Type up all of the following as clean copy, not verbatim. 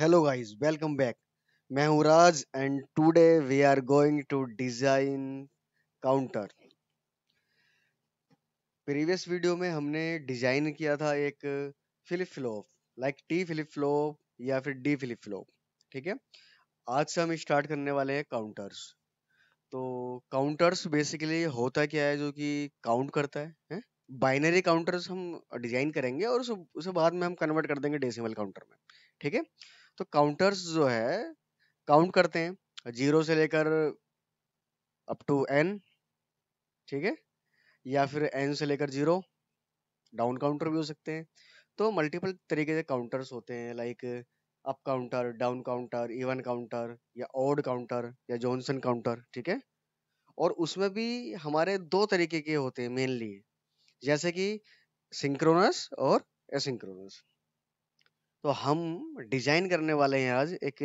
Hello guys, welcome back. मैं हूँ Raj and today we are going to design counter. Previous video में हमने design किया था एक flip flop, like T flip flop या फिर डी फ्लिप फ्लॉप। ठीक है। आज से हम स्टार्ट करने वाले हैं काउंटर्स। तो काउंटर्स बेसिकली होता क्या है जो कि काउंट करता है? बाइनरी काउंटर्स हम डिजाइन करेंगे और उसे बाद में हम कन्वर्ट कर देंगे डेसिमल काउंटर में। ठीक है। तो काउंटर्स जो है काउंट करते हैं जीरो से लेकर अप टू एन। ठीक है। या फिर एन से लेकर जीरो, डाउन काउंटर भी हो सकते हैं। तो मल्टीपल तरीके के काउंटर्स होते हैं, like up counter, down counter, even counter या ऑड काउंटर या जॉनसन काउंटर। ठीक है। और उसमें भी हमारे दो तरीके के होते हैं मेनली, जैसे कि सिंक्रोनस और एसिंक्रोनस। तो हम डिजाइन करने वाले हैं आज एक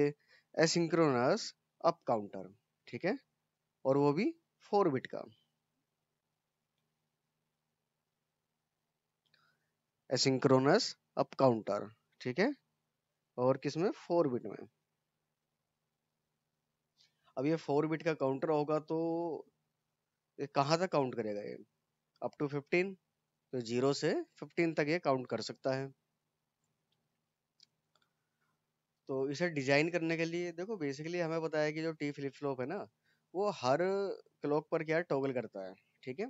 एसिंक्रोनस अप काउंटर। ठीक है। और वो भी 4 बिट का एसिंक्रोनस अप काउंटर। ठीक है। और किसमें? 4 बिट में। अब ये 4 बिट का काउंटर होगा तो ये कहाँ तक काउंट करेगा? ये अप टू 15। तो 0 से 15 तक ये काउंट कर सकता है। तो इसे डिजाइन करने के लिए देखो, बेसिकली हमें पता है कि जो टी फ्लिप फ्लॉप है ना, वो हर क्लॉक पर क्या टॉगल करता है। ठीक है।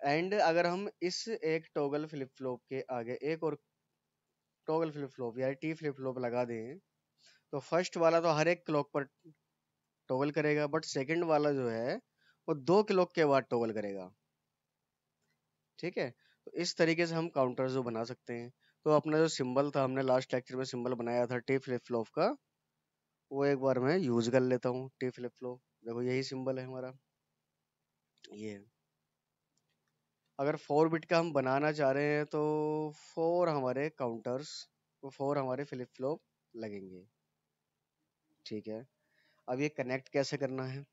एंड अगर हम इस एक टॉगल फ्लिप फ्लॉप के आगे एक और टॉगल फ्लिप फ्लॉप या टी फ्लिप फ्लॉप लगा दें, तो फर्स्ट वाला तो हर एक क्लॉक पर टॉगल करेगा, बट सेकंड वाला जो है वो 2 क्लॉक के बाद टॉगल करेगा। ठीक है। तो इस तरीके से हम काउंटर जो बना सकते हैं। तो अपना जो सिंबल था, हमने लास्ट लेक्चर में सिंबल बनाया था टी फ्लिप फ्लॉप का, वो एक बार मैं यूज कर लेता हूँ। टी फ्लिप फ्लॉप, देखो यही सिंबल है हमारा, ये। अगर 4 बिट का हम बनाना चाह रहे हैं तो फोर हमारे काउंटर्स, वो फोर हमारे फ्लिप फ्लॉप लगेंगे। ठीक है। अब ये कनेक्ट कैसे करना है?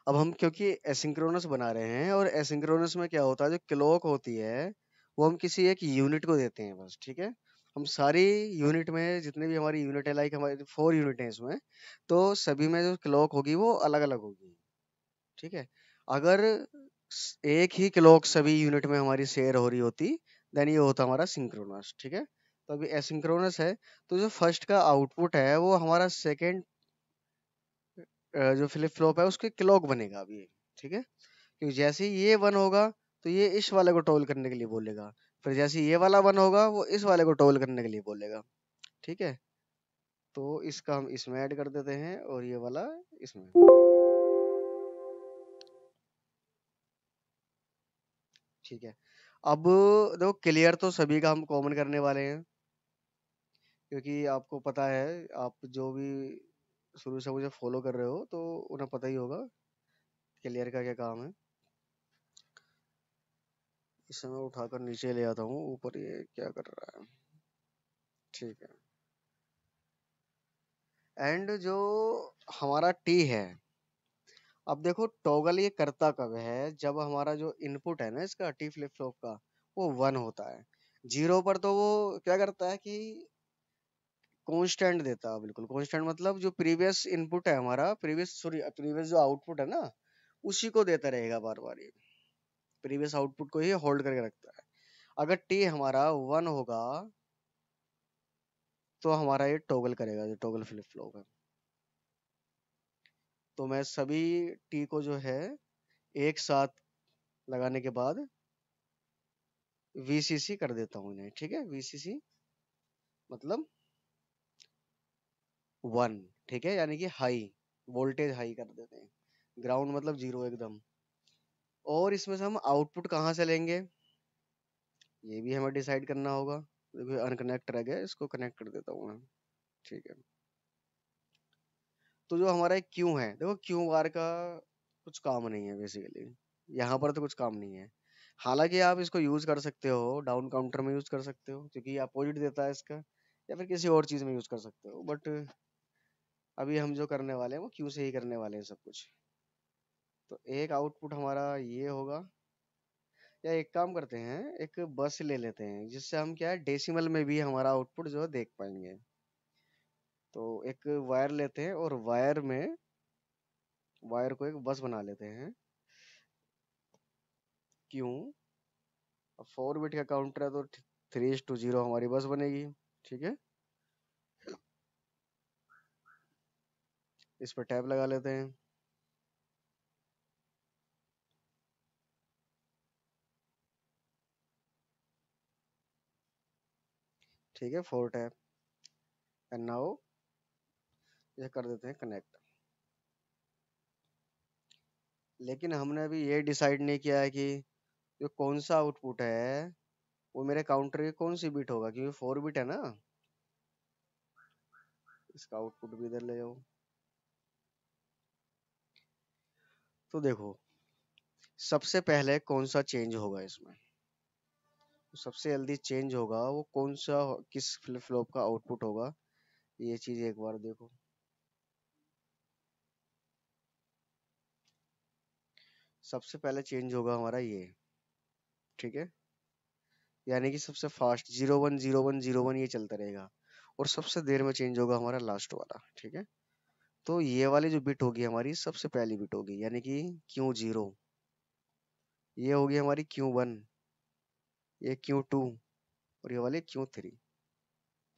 अब हम क्योंकि एसिंक्रोनस बना रहे हैं, और एसिंक्रोनस में क्या होता है, जो क्लॉक होती है वो हम किसी एक यूनिट को देते हैं बस। ठीक है। हम सारी यूनिट में, जितने भी हमारी यूनिट है, लाइक हमारी 4 यूनिट है इसमें, तो सभी में जो क्लॉक होगी वो अलग अलग होगी। ठीक है। अगर एक ही क्लॉक सभी यूनिट में हमारी शेयर हो रही होती, देन ये होता हमारा सिंक्रोनस। ठीक है। तो अभी एसिंक्रोनस है, तो जो फर्स्ट का आउटपुट है वो हमारा सेकेंड जो फ्लिप फ्लॉप है उसके क्लॉक बनेगा अभी। ठीक है। क्योंकि जैसे ही ये वन होगा तो ये इस वाले को टोल करने के लिए बोलेगा, फिर जैसे ही ये वाला वन होगा वो इस वाले को टोल करने के लिए बोलेगा। ठीक है। तो इसका हम इसमें ऐड कर देते हैं और ये वाला इसमें। ठीक है। अब देखो, क्लियर तो सभी का हम कॉमन करने वाले हैं, क्योंकि आपको पता है, आप जो भी शुरू से मुझे फॉलो कर रहे हो तो उन्हें पता ही होगा क्लियर का क्या काम है। इसे मैं उठाकर नीचे ले आता हूँ, ऊपर ये क्या कर रहा है। ठीक है। एंड जो हमारा टी है, अब देखो टॉगल ये करता कब है, जब हमारा जो इनपुट है ना इसका टी फ्लिप फ्लॉप का, वो वन होता है। जीरो पर तो वो क्या करता है कि कांस्टेंट देता है, बिल्कुल कांस्टेंट, मतलब जो प्रीवियस इनपुट है हमारा, प्रीवियस सॉरी प्रीवियस जो आउटपुट है ना, उसी को देता रहेगा बार बार। ये प्रीवियस आउटपुट को ही होल्ड करके रखता है। अगर टी हमारा वन होगा तो हमारा ये टॉगल करेगा, जो टॉगल फ्लिप फ्लॉप है। तो मैं सभी टी को जो है एक साथ लगाने के बाद वीसीसी कर देता हूँ इन्हें। ठीक है। वीसीसी मतलब वन। ठीक है। यानी कि हाई वोल्टेज हाई कर देते हैं। ग्राउंड मतलब जीरो एकदम। और इसमें से हम आउटपुट कहाँ से लेंगे, ये भी हमें डिसाइड करना होगा। देखो अनकनेक्ट रह गया, इसको कनेक्ट कर देता हूँ मैं। ठीक है। तो जो हमारा एक क्यू है, देखो क्यू बार का कुछ काम नहीं है बेसिकली, यहाँ पर तो कुछ काम नहीं है। हालांकि आप इसको यूज कर सकते हो, डाउन काउंटर में यूज कर सकते हो क्योंकि अपोजिट देता है इसका, या फिर किसी और चीज में यूज कर सकते हो, बट अभी हम जो करने वाले हैं वो क्यू से ही करने वाले हैं सब कुछ। तो एक आउटपुट हमारा ये होगा, या एक काम करते हैं, एक बस ले लेते हैं जिससे हम क्या है डेसिमल में भी हमारा आउटपुट जो है देख पाएंगे। तो एक वायर लेते हैं और वायर को एक बस बना लेते हैं। क्यों? अब 4 बिट का काउंटर है तो 3:0 हमारी बस बनेगी। ठीक है, इस पर टैब लगा लेते हैं। ठीक है, 4 टैब। एंड नाउ ये कर देते हैं कनेक्ट। लेकिन हमने अभी ये डिसाइड नहीं किया है कि जो कौन सा आउटपुट है वो मेरे काउंटर की कौन सी बिट होगा, क्योंकि 4 बिट है ना। इसका आउटपुट भी इधर ले जाओ। तो देखो, सबसे पहले कौन सा चेंज होगा इसमें, तो सबसे जल्दी चेंज होगा वो कौन सा, किस फ्लिप फ्लॉप का आउटपुट होगा, ये चीज एक बार देखो। सबसे पहले चेंज होगा हमारा ये। ठीक है, यानी कि सबसे फास्ट 010101 ये चलता रहेगा। और सबसे देर में चेंज होगा हमारा लास्ट वाला। ठीक है, तो ये वाली जो बिट होगी हमारी सबसे पहली बिट होगी, यानी कि Q0। ये होगी हमारी Q1, ये Q2 और ये वाली Q3।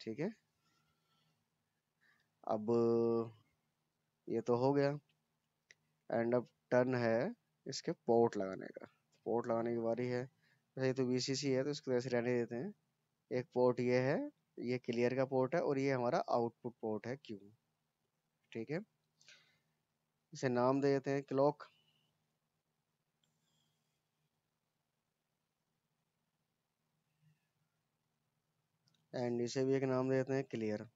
ठीक है, अब ये तो हो गया। एंड अब टर्न है इसके पोर्ट लगाने का। पोर्ट लगाने की बारी है। वैसे ये तो VCC है तो इसको ऐसे रहने देते हैं। एक पोर्ट ये है, ये क्लियर का पोर्ट है, और ये हमारा आउटपुट पोर्ट है Q। ठीक है, इसे नाम दे देते हैं क्लॉक। एंड इसे भी एक नाम दे देते हैं क्लियर।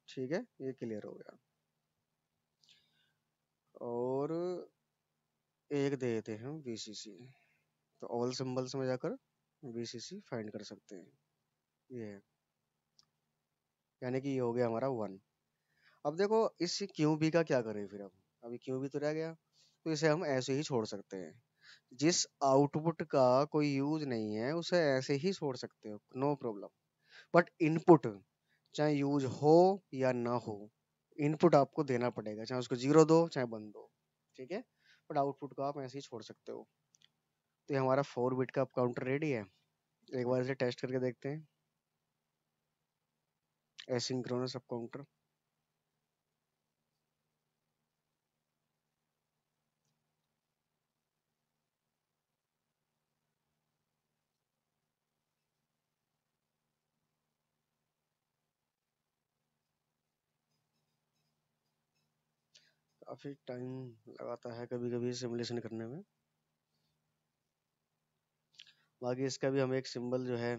ठीक है, ये क्लियर हो गया। और एक दे देते हैं VCC। तो ऑल सिंबल्स में जाकर VCC फाइंड कर सकते हैं। ये है, यानी कि ये हो गया हमारा 1। अब देखो इस QB का क्या करें फिर। अब अभी QB तो रह गया, तो इसे हम ऐसे ही छोड़ सकते हैं। जिस आउटपुट का कोई यूज नहीं है उसे ऐसे ही छोड़ सकते हो, नो प्रॉब्लम। बट इनपुट चाहे यूज हो या ना हो, इनपुट आपको देना पड़ेगा, चाहे उसको 0 दो चाहे 1 दो। ठीक है, बट आउटपुट को आप ऐसे ही छोड़ सकते हो। तो ये हमारा 4 बिट का काउंटर रेडी है। एक बार इसे टेस्ट करके देखते हैं। एसिंक्रोनस सब काउंटर। काफी टाइम लगाता है कभी कभी सिमुलेशन करने में। बाकी इसका भी हम एक सिंबल जो है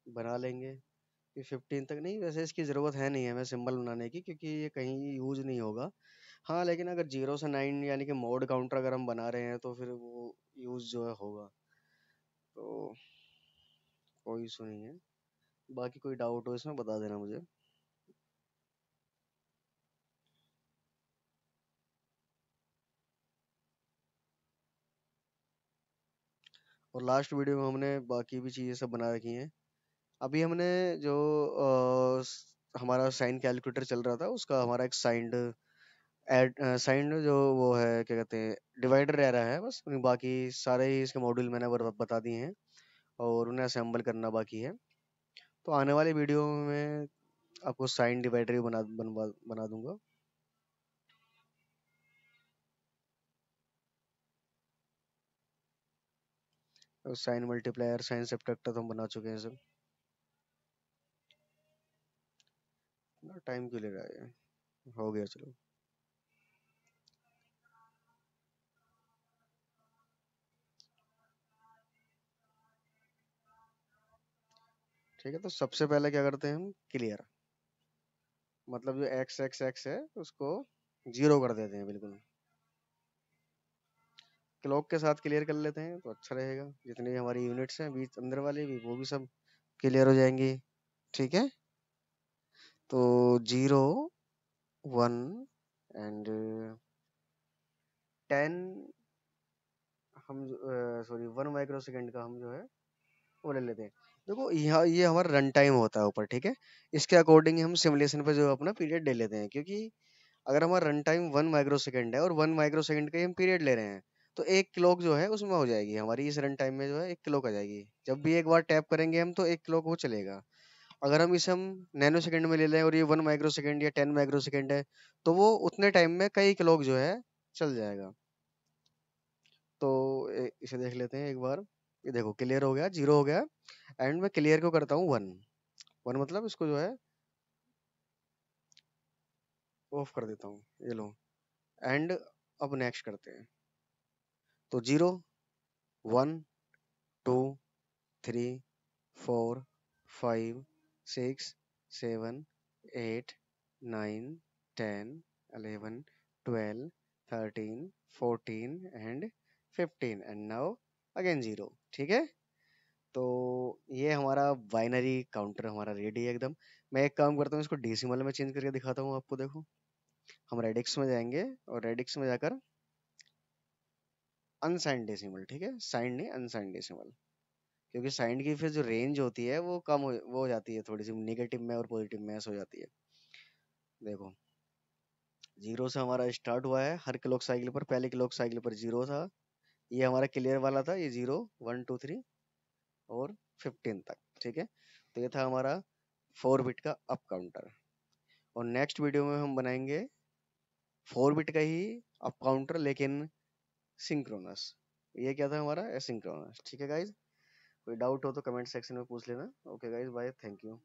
बना लेंगे कि 15 तक नहीं, वैसे इसकी ज़रूरत है नहीं हमें सिंबल बनाने की, क्योंकि ये कहीं यूज नहीं होगा। हाँ, लेकिन अगर 0 से 9 यानी कि मोड काउंटर अगर हम बना रहे हैं तो फिर वो यूज जो है होगा। तो कोई इशू नहीं है। बाकी कोई डाउट हो इसमें बता देना मुझे। और लास्ट वीडियो में हमने बाकी भी चीज़ें सब बना रखी हैं। अभी हमने जो हमारा साइन कैलकुलेटर चल रहा था उसका हमारा एक साइंड एड साइंड जो वो है क्या कहते हैं डिवाइडर रह रहा है बस। बाकी सारे ही इसके मॉड्यूल मैंने बता दिए हैं और उन्हें असेंबल करना बाकी है। तो आने वाली वीडियो में आपको साइन डिवाइडर भी बना दूंगा। और साइन मल्टीप्लायर साइन सब्ट्रैक्टर तो हम बना चुके हैं सब। टाइम क्यों ले रहा है, हो गया चलो। ठीक है, तो सबसे पहले क्या करते हैं हम क्लियर, मतलब जो एक्स एक्स एक्स है उसको 0 कर देते हैं बिल्कुल। क्लॉक के साथ क्लियर कर लेते हैं तो अच्छा रहेगा, जितनी भी हमारी यूनिट्स हैं बीच अंदर वाली भी वो भी सब क्लियर हो जाएंगी। ठीक है, तो 0 1 एंड 10 हम सॉरी 1 माइक्रो सेकेंड का हम जो है वो ले लेते हैं। देखो यहाँ ये हमारा रन टाइम होता है ऊपर, ठीक है। इसके अकॉर्डिंग हम सिमुलेशन पे जो अपना पीरियड ले लेते हैं, क्योंकि अगर हमारा रन टाइम 1 माइक्रो सेकेंड है और 1 माइक्रो सेकेंड का ही हम पीरियड ले रहे हैं, तो एक क्लॉक जो है उसमें हो जाएगी हमारी, इस रन टाइम में जो है एक क्लॉक आ जाएगी। जब भी एक बार टैप करेंगे हम तो एक क्लॉक वो चलेगा। अगर हम इसे हम नैनो सेकंड में ले लें और ये 1 माइक्रो सेकेंड या 10 माइक्रो सेकेंड है, तो वो उतने टाइम में कई क्लॉक जो है चल जाएगा। तो इसे देख लेते हैं एक बार। ये देखो क्लियर हो गया, 0 हो गया। एंड मैं क्लियर को करता हूँ 1। 1 मतलब इसको जो है ऑफ कर देता हूँ, ये लो। एंड अब नेक्स्ट करते हैं। तो 0, 1, 2, 3, 4, 5, 6, 7, 8, 9, 10, 11, 12, 13, 14 एंड 15 एंड नाउ अगेन 0। ठीक है। तो ये हमारा बाइनरी काउंटर हमारा रेडी है एकदम। मैं एक काम करता हूँ, इसको डेसिमल में चेंज करके दिखाता हूँ आपको। देखो हम रेडिक्स में जाएंगे और रेडिक्स में जाकर अनसाइंड डेसिमल, ठीक है, साइंड नहीं अनसाइंड डेसिमल। क्योंकि साइंड की फिर जो रेंज होती है वो कम वो हो जाती है, थोड़ी सी नेगेटिव में और पॉजिटिव में ऐसे हो जाती है। देखो 0 से हमारा स्टार्ट हुआ है हर क्लॉक साइकिल पर, पहले क्लॉक साइकिल पर 0 था। ये हमारा क्लियर वाला था, ये 0, 1, 2, 3 और 15 तक। ठीक है। तो ये था हमारा 4 बिट का अप काउंटर। और नेक्स्ट वीडियो में हम बनाएंगे 4 बिट का ही अप काउंटर, लेकिन सिंक्रोनस। ये क्या था हमारा एसिंक्रोनस। ठीक है गाइज, कोई डाउट हो तो कमेंट सेक्शन में पूछ लेना। Okay guys, bye, thank you.